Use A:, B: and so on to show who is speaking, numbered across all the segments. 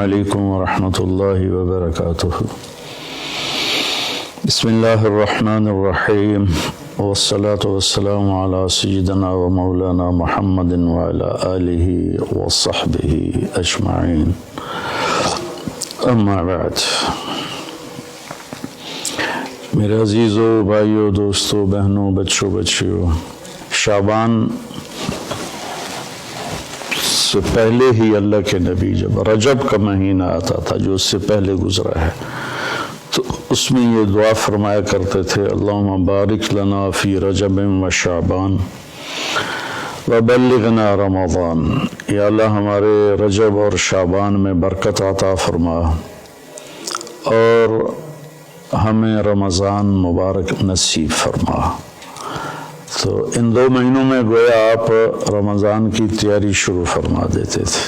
A: علیکم ورحمۃ اللہ وبرکاتہ۔ بسم اللہ الرحمن الرحیم، والصلاة والسلام علی سیدنا و مولانا محمد وعلی آلہ وصحبہ اجمعین، اما بعد۔ میرے عزیزوں، بھائیوں، دوستوں، بہنوں، بچوں، بچیوں، شعبان سے پہلے ہی اللہ کے نبی جب رجب کا مہینہ آتا تھا جو اس سے پہلے گزرا ہے تو اس میں یہ دعا فرمایا کرتے تھے، اللہم بارک لنا فی رجب و شعبان وبلغنا رمضان۔ یا اللہ ہمارے رجب اور شعبان میں برکت عطا فرما اور ہمیں رمضان مبارک نصیب فرما۔ تو ان 2 مہینوں میں گویا آپ رمضان کی تیاری شروع فرما دیتے تھے۔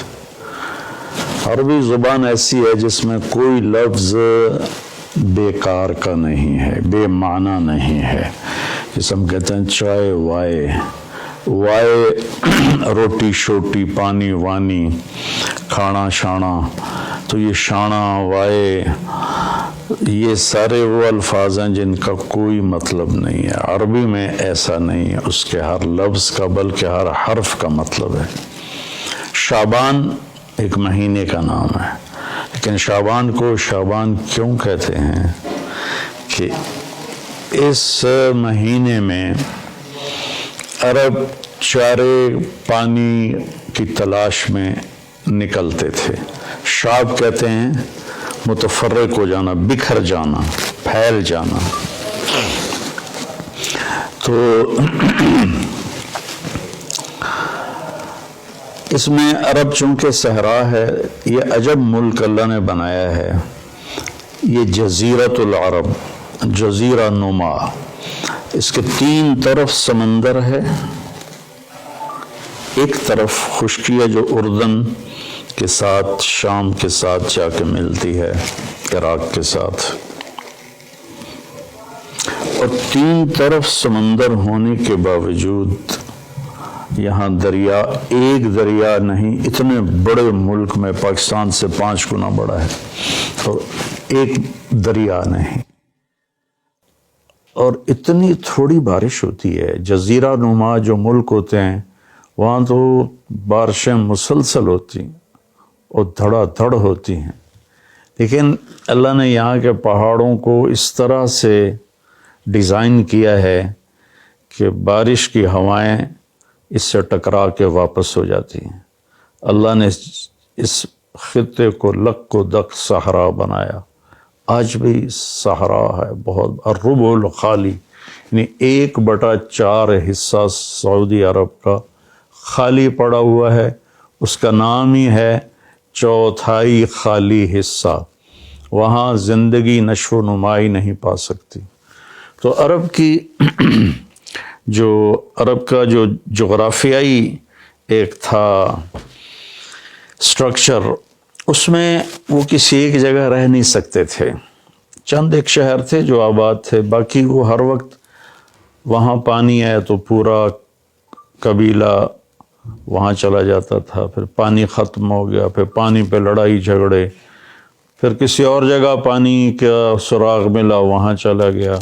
A: عربی زبان ایسی ہے جس میں کوئی لفظ بیکار کا نہیں ہے، بے معنی نہیں ہے۔ جس ہم کہتے ہیں چائے وائے روٹی شوٹی، پانی وانی، کھانا شانا، تو یہ شانا وائے یہ سارے وہ الفاظ ہیں جن کا کوئی مطلب نہیں ہے۔ عربی میں ایسا نہیں ہے، اس کے ہر لفظ کا بلکہ ہر حرف کا مطلب ہے۔ شعبان ایک مہینے کا نام ہے، لیکن شعبان کو شعبان کیوں کہتے ہیں کہ اس مہینے میں عرب چارے پانی کی تلاش میں نکلتے تھے۔ شعب کہتے ہیں متفرق ہو جانا، بکھر جانا، پھیل جانا۔ تو اس میں عرب چونکہ صحرا ہے، یہ عجب ملک اللہ نے بنایا ہے، یہ جزیرۃ العرب، جزیرہ نما، اس کے 3 طرف سمندر ہے، ایک طرف خشکی ہے جو اردن کے ساتھ، شام کے ساتھ جا کے ملتی ہے، عراق کے ساتھ، اور 3 طرف سمندر ہونے کے باوجود یہاں دریا، ایک دریا نہیں، اتنے بڑے ملک میں پاکستان سے 5 گنا بڑا ہے اور ایک دریا نہیں، اور اتنی تھوڑی بارش ہوتی ہے۔ جزیرہ نما جو ملک ہوتے ہیں وہاں تو بارشیں مسلسل ہوتی ہیں اور دھڑا دھڑ ہوتی ہیں، لیکن اللہ نے یہاں کے پہاڑوں کو اس طرح سے ڈیزائن کیا ہے کہ بارش کی ہوائیں اس سے ٹکرا کے واپس ہو جاتی ہیں۔ اللہ نے اس خطے کو لک و دک صحرا بنایا، آج بھی صحرا ہے بہت، الربع الخالی، یعنی 1/4 حصہ سعودی عرب کا خالی پڑا ہوا ہے، اس کا نام ہی ہے 1/4 خالی حصہ، وہاں زندگی نشو و نمائی نہیں پا سکتی۔ تو عرب کا جو جغرافیائی ایک تھا سٹرکچر، اس میں وہ کسی ایک جگہ رہ نہیں سکتے تھے، چند ایک شہر تھے جو آباد تھے، باقی وہ ہر وقت وہاں پانی ہے تو پورا قبیلہ وہاں چلا جاتا تھا، پھر پانی ختم ہو گیا، پھر پانی پہ لڑائی جھگڑے، پھر کسی اور جگہ پانی کا سراغ ملا وہاں چلا گیا۔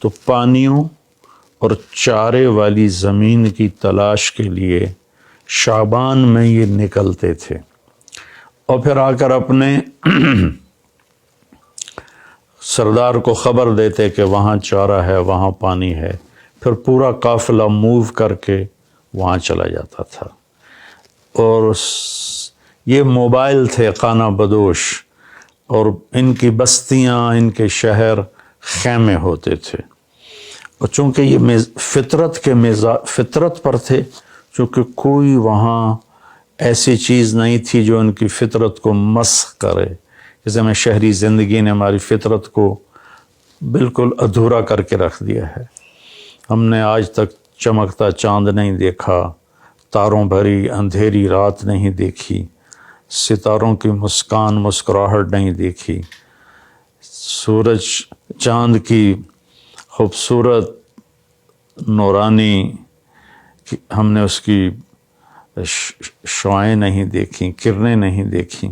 A: تو پانیوں اور چارے والی زمین کی تلاش کے لیے شعبان میں یہ نکلتے تھے، اور پھر آ کر اپنے سردار کو خبر دیتے کہ وہاں چارہ ہے، وہاں پانی ہے، پھر پورا قافلہ موو کر کے وہاں چلا جاتا تھا۔ اور یہ موبائل تھے خانہ بدوش، اور ان کی بستیاں، ان کے شہر خیمے ہوتے تھے، اور چونکہ یہ فطرت پر تھے، چونکہ کوئی وہاں ایسی چیز نہیں تھی جو ان کی فطرت کو مسخ کرے، جیسے میں شہری زندگی نے ہماری فطرت کو بالکل ادھورا کر کے رکھ دیا ہے۔ ہم نے آج تک چمکتا چاند نہیں دیکھا، تاروں بھری اندھیری رات نہیں دیکھی، ستاروں کی مسکراہٹ نہیں دیکھی، سورج چاند کی خوبصورت نورانی ہم نے اس کی شعائیں نہیں دیکھیں، کرنیں نہیں دیکھیں،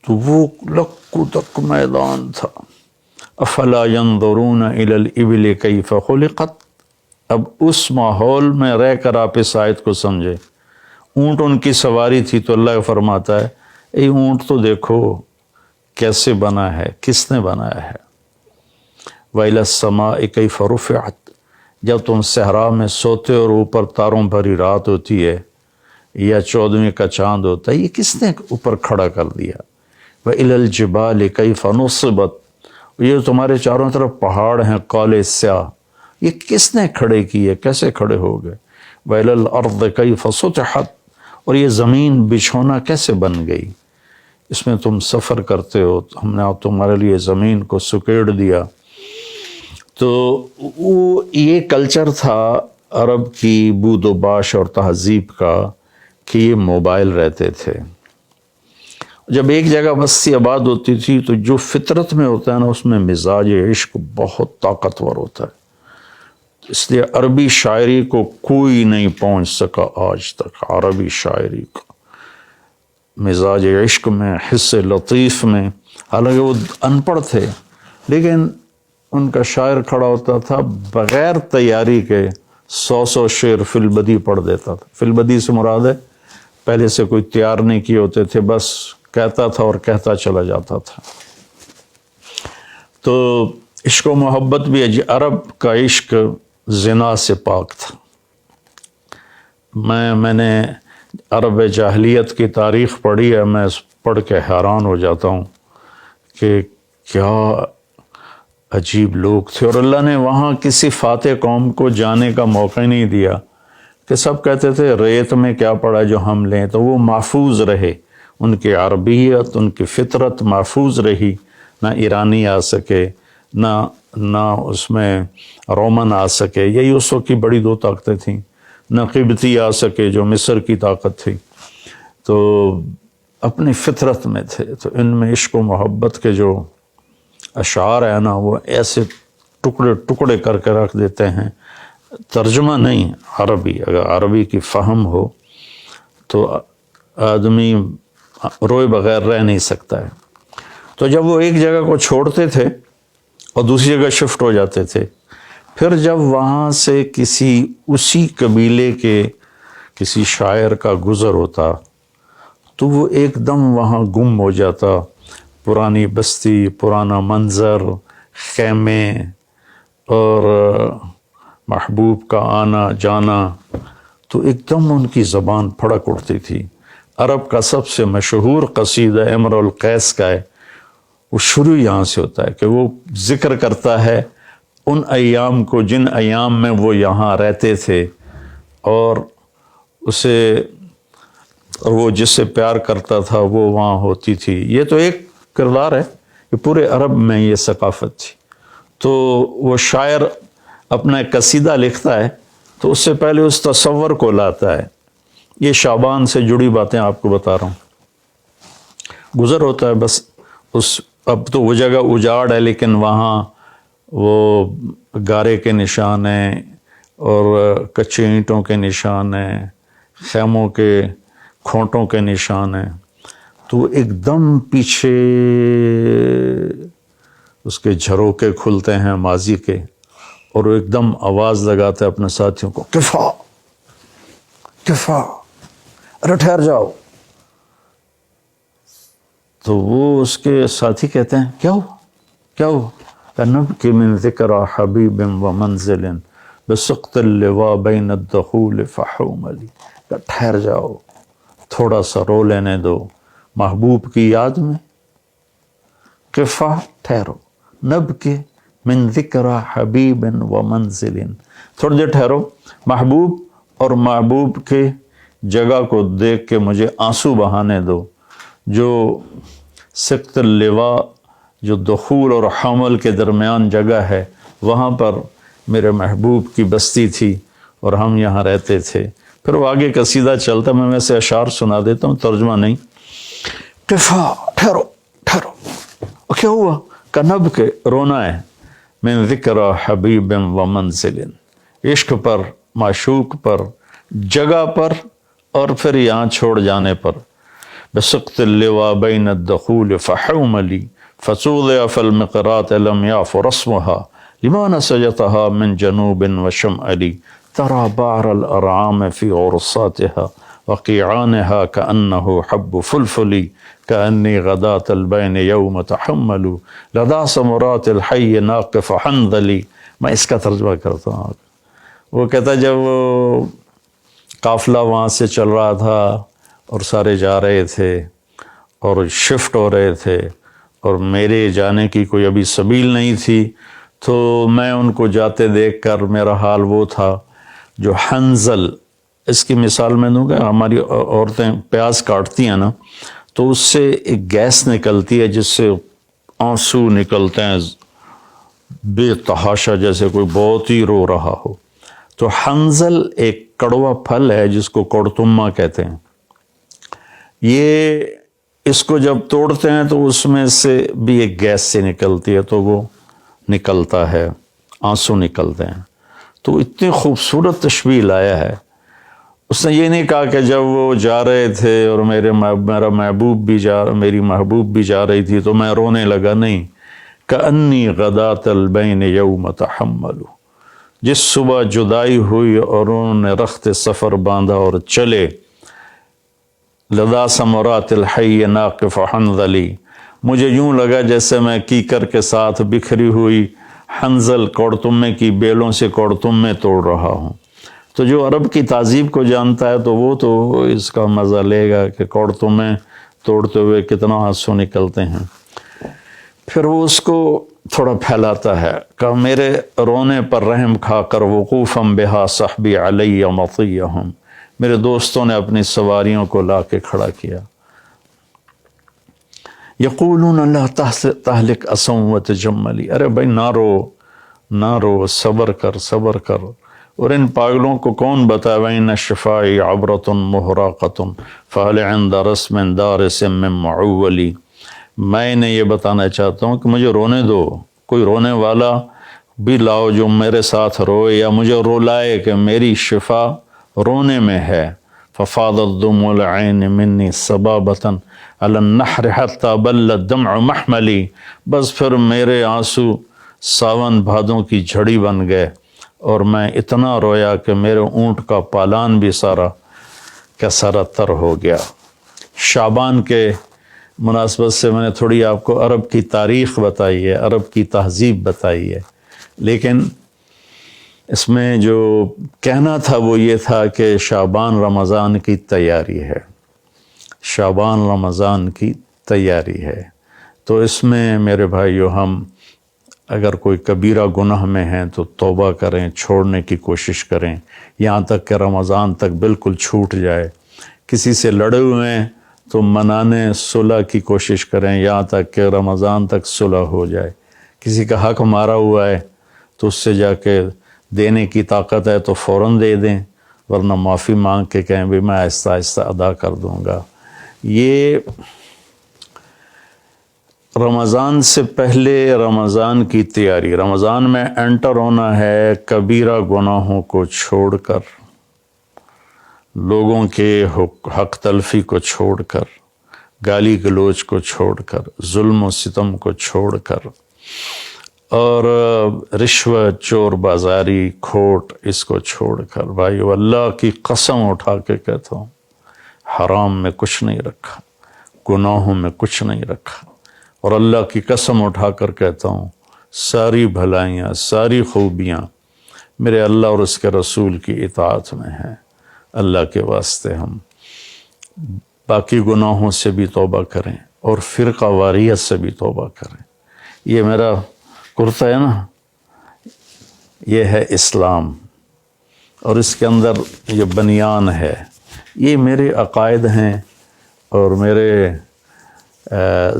A: تو وہ لکو تک میدان تھا. افلا ينظرون الى الابل کیف خلقت. اب اس ماحول میں رہ کر آپ اس آیت کو سمجھے. اونٹ ان کی سواری تھی تو اللہ فرماتا ہے اے اونٹ تو دیکھو کیسے بنا ہے، کس نے بنایا ہے. وَإِلَى السَّمَاءِ كَيْفَ رُفِعَتْ. جب تم صحرا میں سوتے اور اوپر تاروں بھری رات ہوتی ہے یا 14ویں کا چاند ہوتا ہے، یہ کس نے اوپر کھڑا کر دیا. وَإِلَى الْجِبَالِ كَيْفَ نُصِبَتْ. یہ تمہارے چاروں طرف پہاڑ ہیں کالے سیاہ، یہ کس نے کھڑے کیے، کیسے کھڑے ہو گئے. وَإِلَى الْأَرْضِ كَيْفَ سُطِحَتْ. اور یہ زمین بچھونا کیسے بن گئی. اس میں تم سفر کرتے ہو، ہم نے تمہارے لیے زمین کو سکیڑ دیا. تو وہ یہ کلچر تھا عرب کی بود و باش اور تہذیب کا کہ یہ موبائل رہتے تھے. جب ایک جگہ بستی آباد ہوتی تھی تو جو فطرت میں ہوتا ہے نا، اس میں مزاج عشق بہت طاقتور ہوتا ہے. اس لیے عربی شاعری کو کوئی نہیں پہنچ سکا آج تک. عربی شاعری کا مزاج عشق میں، حس لطیف میں، حالانکہ وہ ان پڑھ تھے لیکن ان کا شاعر کھڑا ہوتا تھا بغیر تیاری کے 100 شعر فی البدی پڑھ دیتا تھا. فی البدی سے مراد ہے پہلے سے کوئی تیار نہیں کیے ہوتے تھے، بس کہتا تھا اور کہتا چلا جاتا تھا. تو عشق و محبت بھی عرب کا عشق زنا سے پاک تھا. میں نے عرب جاہلیت کی تاریخ پڑھی ہے، میں پڑھ کے حیران ہو جاتا ہوں کہ کیا عجیب لوگ تھے. اور اللہ نے وہاں کسی فاتح قوم کو جانے کا موقع نہیں دیا کہ سب کہتے تھے ریت میں کیا پڑا جو ہم لیں. تو وہ محفوظ رہے، ان کی عربیت، ان کی فطرت محفوظ رہی. نہ ایرانی آ سکے، نہ اس میں رومن آ سکے، یہی اس وقت کی بڑی دو طاقتیں تھیں. نہ قبطی آ سکے جو مصر کی طاقت تھی. تو اپنی فطرت میں تھے. تو ان میں عشق و محبت کے جو اشعار ہے نا، وہ ایسے ٹکڑے ٹکڑے کر کے رکھ دیتے ہیں. ترجمہ نہیں عربی، اگر عربی کی فہم ہو تو آدمی روئے بغیر رہ نہیں سکتا ہے. تو جب وہ ایک جگہ کو چھوڑتے تھے اور دوسری جگہ شفٹ ہو جاتے تھے، پھر جب وہاں سے اسی قبیلے کے کسی شاعر کا گزر ہوتا تو وہ ایک دم وہاں گم ہو جاتا. پرانی بستی، پرانا منظر، خیمے اور محبوب کا آنا جانا، تو ایک دم ان کی زبان پھڑک اٹھتی تھی. عرب کا سب سے مشہور قصیدہ امرؤ القیس کا ہے، وہ شروع یہاں سے ہوتا ہے کہ وہ ذکر کرتا ہے ان ایام کو جن ایام میں وہ یہاں رہتے تھے اور وہ جس سے پیار کرتا تھا وہ وہاں ہوتی تھی. یہ تو ایک کردار ہے کہ پورے عرب میں یہ ثقافت تھی. تو وہ شاعر اپنا ایک قصیدہ لکھتا ہے تو اس سے پہلے اس تصور کو لاتا ہے. یہ شعبان سے جڑی باتیں آپ کو بتا رہا ہوں. گزر ہوتا ہے بس اب تو وہ جگہ اجاڑ ہے لیکن وہاں وہ گارے کے نشان ہیں اور کچے اینٹوں کے نشان ہیں، خیموں کے کھونٹوں کے نشان ہیں. تو ایک دم پیچھے اس کے جھروکے کھلتے ہیں ماضی کے، اور وہ ایک دم آواز لگاتا ہے اپنے ساتھیوں کو، کفا کفا، ارے ٹھہر جاؤ. تو وہ اس کے ساتھی کہتے ہیں کیا ہوا کیا ہوا؟ نبکی من ذکر حبیب و منزل بسقط اللواء بین الدخول فحوملی. ٹھہر جاؤ، تھوڑا سا رو لینے دو محبوب کی یاد میں. کفا، ٹھہرو. نبکی من ذکر حبیب و منزل، تھوڑی دیر ٹھہرو، محبوب اور محبوب کے جگہ کو دیکھ کے مجھے آنسو بہانے دو. جو سقط اللواء، جو دخول اور حمل کے درمیان جگہ ہے، وہاں پر میرے محبوب کی بستی تھی اور ہم یہاں رہتے تھے. پھر وہ آگے قصیدہ چلتا، میں ویسے اشعار سنا دیتا ہوں، ترجمہ نہیں. کفا، ٹھہرو ٹھہرو. کیا ہوا؟ کنب کے رونا ہے. من ذکر حبیب و منزل، عشق پر، معشوق پر، جگہ پر، اور پھر یہاں چھوڑ جانے پر. بسقط اللواء بين الدخول فحوملي فصوضع في المقرات لم يعف رسمها لما نسجتها من جنوب وشمال ترى بعر الأرعام في عرصاتها وقيعانها كأنه حب فلفل كأني غداة البين يوم تحمل لدى سمرات الحي ناقف حنظلي. میں اس کا ترجمہ کرتا ہوں. وہ کہتا جب وہ قافلہ وہاں سے چل رہا تھا اور سارے جا رہے تھے اور شفٹ ہو رہے تھے اور میرے جانے کی کوئی ابھی سبیل نہیں تھی، تو میں ان کو جاتے دیکھ کر میرا حال وہ تھا جو حنظل، اس کی مثال میں دوں گا، ہماری عورتیں پیاز کاٹتی ہیں نا تو اس سے ایک گیس نکلتی ہے جس سے آنسو نکلتے ہیں بے تحاشا، جیسے کوئی بہت ہی رو رہا ہو. تو حنظل ایک کڑوا پھل ہے جس کو کڑتما کہتے ہیں. یہ اس کو جب توڑتے ہیں تو اس میں سے بھی ایک گیس سے نکلتی ہے تو وہ نکلتا ہے، آنسو نکلتے ہیں. تو اتنی خوبصورت تشبیہ لایا ہے. اس نے یہ نہیں کہا کہ جب وہ جا رہے تھے اور میرا محبوب بھی میری محبوب بھی جا رہی تھی تو میں رونے لگا، نہیں. کأنی غداۃ البین یوم تحمل، جس صبح جدائی ہوئی اور انہوں نے رخت سفر باندھا اور چلے. لدا سمرات الحی ناقف حنظلی، مجھے یوں لگا جیسے میں کیکر کے ساتھ بکھری ہوئی حنظل کوڑتمے کی بیلوں سے کوڑتمے توڑ رہا ہوں. تو جو عرب کی تہذیب کو جانتا ہے تو وہ تو اس کا مزہ لے گا کہ کوڑتمے توڑتے ہوئے کتنا آنسو نکلتے ہیں. پھر وہ اس کو تھوڑا پھیلاتا ہے کہ میرے رونے پر رحم کھا کر وقوفم بہا صحبی علی مطیہم، میرے دوستوں نے اپنی سواریوں کو لا کے کھڑا کیا. یقولون لا تہلک اسم وتجملی، ارے بھائی نہ رو، صبر کر. اور ان پاگلوں کو کون بتائے وَإِنَّ الشِّفَاءِ عَبْرَةٌ مُحْرَقَةٌ فَهَلْ عِنْدَ رَسْمٍ دَارِسٍ مِّن مَّعُوَّلِ. میں انہیں یہ بتانا چاہتا ہوں کہ مجھے رونے دو، کوئی رونے والا بھی لاؤ جو میرے ساتھ روئے یا مجھے رولائے کہ میری شفا رونے میں ہے. فَفَاضَتْ دُمُوعُ الْعَيْنِ مِنِّي صَبَابَةً عَلَى النَّحْرِ حَتَّى بَلَّ الدَّمْعُ مَحْمَلِي، بس پھر میرے آنسو ساون بھادوں کی جھڑی بن گئے اور میں اتنا رویا کہ میرے اونٹ کا پالان بھی سارا کا سارا تر ہو گیا. شعبان کے مناسبت سے میں نے تھوڑی آپ کو عرب کی تاریخ بتائی ہے، عرب کی تہذیب بتائی ہے، لیکن اس میں جو کہنا تھا وہ یہ تھا کہ شعبان رمضان کی تیاری ہے، شعبان رمضان کی تیاری ہے. تو اس میں میرے بھائیو ہم اگر کوئی کبیرہ گناہ میں ہیں تو توبہ کریں، چھوڑنے کی کوشش کریں یہاں تک کہ رمضان تک بالکل چھوٹ جائے. کسی سے لڑے ہوئے ہیں تو منانے صلح کی کوشش کریں یہاں تک کہ رمضان تک صلح ہو جائے. کسی کا حق مارا ہوا ہے تو اس سے جا کے دینے کی طاقت ہے تو فوراً دے دیں، ورنہ معافی مانگ کے کہیں بھی میں آہستہ آہستہ ادا کر دوں گا. یہ رمضان سے پہلے رمضان کی تیاری، رمضان میں انٹر ہونا ہے کبیرہ گناہوں کو چھوڑ کر، لوگوں کے حق تلفی کو چھوڑ کر، گالی گلوچ کو چھوڑ کر، ظلم و ستم کو چھوڑ کر، اور رشوت، چور بازاری، کھوٹ، اس کو چھوڑ کر. بھائیو اللہ کی قسم اٹھا کے کہتا ہوں حرام میں کچھ نہیں رکھا، گناہوں میں کچھ نہیں رکھا. اور اللہ کی قسم اٹھا کر کہتا ہوں ساری بھلائیاں، ساری خوبیاں میرے اللہ اور اس کے رسول کی اطاعت میں ہیں. اللہ کے واسطے ہم باقی گناہوں سے بھی توبہ کریں اور فرقہ واریت سے بھی توبہ کریں. یہ میرا کرتا ہے نا، یہ ہے اسلام، اور اس کے اندر یہ بنیان ہے، یہ میرے عقائد ہیں اور میرے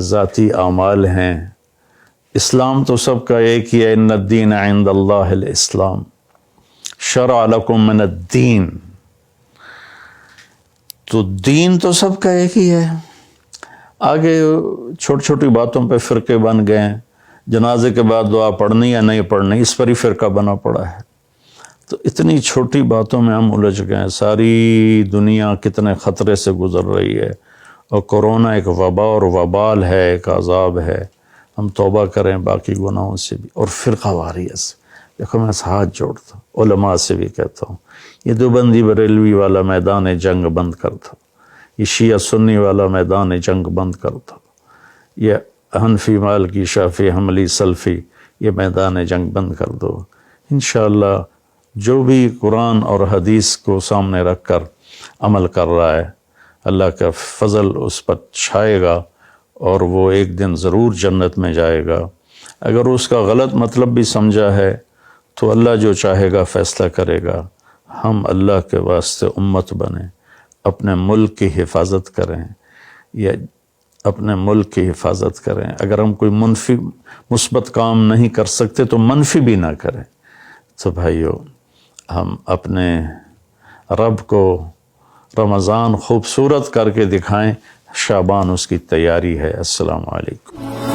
A: ذاتی اعمال ہیں. اسلام تو سب کا ایک ہی ہے، ان الدین عند اللہ الاسلام، شرع لکم من الدین. تو دین تو سب کا ایک ہی ہے. آگے چھوٹی چھوٹی باتوں پہ فرقے بن گئے ہیں، جنازے کے بعد دعا پڑھنی یا نہیں پڑھنی اس پر ہی فرقہ بنا پڑا ہے. تو اتنی چھوٹی باتوں میں ہم الجھ گئے ہیں. ساری دنیا کتنے خطرے سے گزر رہی ہے اور کورونا ایک وبا اور وبال ہے، ایک عذاب ہے، ہم توبہ کریں باقی گناہوں سے بھی، اور فرقہ واریت سے۔ دیکھو میں ہاتھ جوڑتا ہوں، علماء سے بھی کہتا ہوں، یہ دیوبندی بریلوی والا میدان جنگ بند کر دو، یہ شیعہ سنی والا میدان جنگ بند کر دو، یہ حنفی مالکی شافعی حنبلی سلفی یہ میدان جنگ بند کر دو۔ انشاءاللہ جو بھی قرآن اور حدیث کو سامنے رکھ کر عمل کر رہا ہے، اللہ کا فضل اس پر چھائے گا اور وہ ایک دن ضرور جنت میں جائے گا۔ اگر اس کا غلط مطلب بھی سمجھا ہے تو اللہ جو چاہے گا فیصلہ کرے گا۔ ہم اللہ کے واسطے امت بنیں، اپنے ملک کی حفاظت کریں، یا اپنے ملک کی حفاظت کریں۔ اگر ہم کوئی منفی مثبت کام نہیں کر سکتے تو منفی بھی نہ کریں۔ تو بھائیو، ہم اپنے رب کو رمضان خوبصورت کر کے دکھائیں، شعبان اس کی تیاری ہے۔ السلام علیکم۔